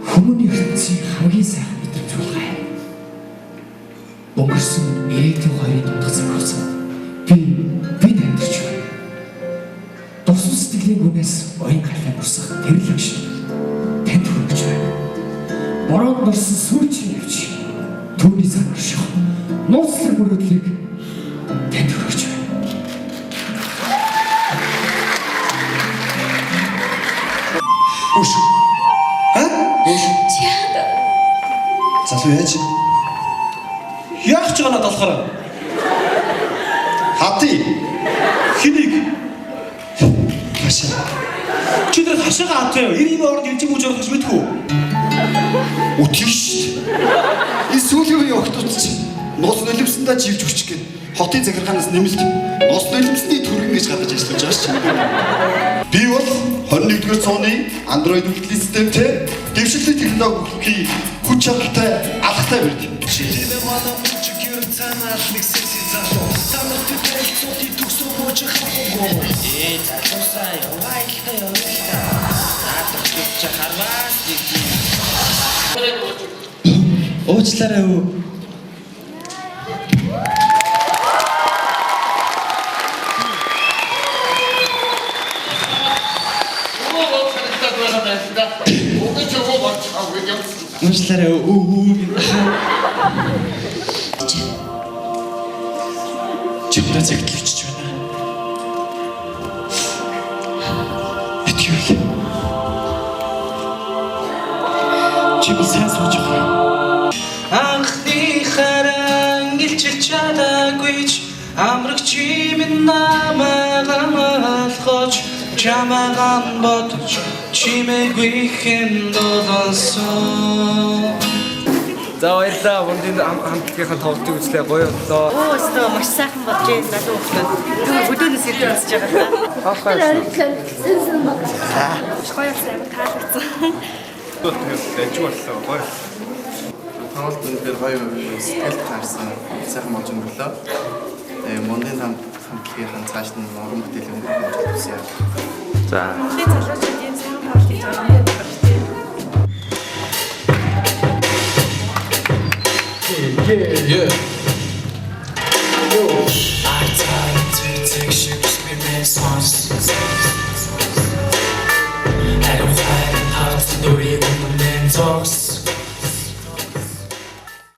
Хүмүүний ертөнцийн хамгийн сайхан мэдрэмж болгоо. Өнгөрсөн ээлжийн хоёрын дундас болсон. Би амьдарч байна. Дусан сэтгэлийн гүнээс оюун галаа босох тэрлэг шиг танд хүрч байна. Бороод норсон сүүчийн явж түүний цан орших нууцлаг мөрөдлийг танд хүрч байна. Үш. Залуу яаж? Яах ч гэнэ талахаар. Хатий. Хэнийг? Хашаа. Чи тэр хашаага хатаа. Ирийн орд янжиг үүж орох гэж мэдгүй. Үтгэж шүү дээ. Энэ сүүлийн үеийн охтууд чинь нус нулимсандаа живж өчг гэн. Хотын захиргаанаас нэмэлт нус нулимсны түргэн гэж гадаж ажиллаж байгаа шүү дээ. Би бол 21-р зууны Android үйлдвэрлэлийн системтэй дэвшилтийн технологи хүч чадалтай алхтай барьд. Шилээ манай үчигэр цаанаас нэг секси залуу. Танах тэтгэл цоти төгсөө бож хавгүй. Цаасаа яваалтай яваалтай. Наадах гэж харвас нэг. Уучлаарай юу. Уучлаарай юу. Чимдээ зэгтлэгч байна. Итгэв. Чим сайн сууж байгаа. Анхны харан гэлчилж чадаагүй ч амраг чимэн намайг амлахоч чамайг бодож чимээгүй хэн дуулсан. За баярлалаа. Бүндийн хамтлагийнхаа тоглолтыг үзлээ гоё боллоо. Өстөө маш сайхан болж байна надад өгсөн. Өдөөнөөс ирж үзэж байгаа та. Ахаа. Гоё сайн таалагдсан. Дэжиг боллоо. Гоё. Тоглолт өндөр гоё сэтгэл таарсан сайхан болж өнгөрлөө. Мондын хамтлагийнхаа цааш нь уран бүтээл өнгөрөх гэсэн. За. Мондын залуучуудын сайн тоглолтыг зориулсан. Yeah. I tried to take Shakespeare's songs. I don't find how to do it when the man talks.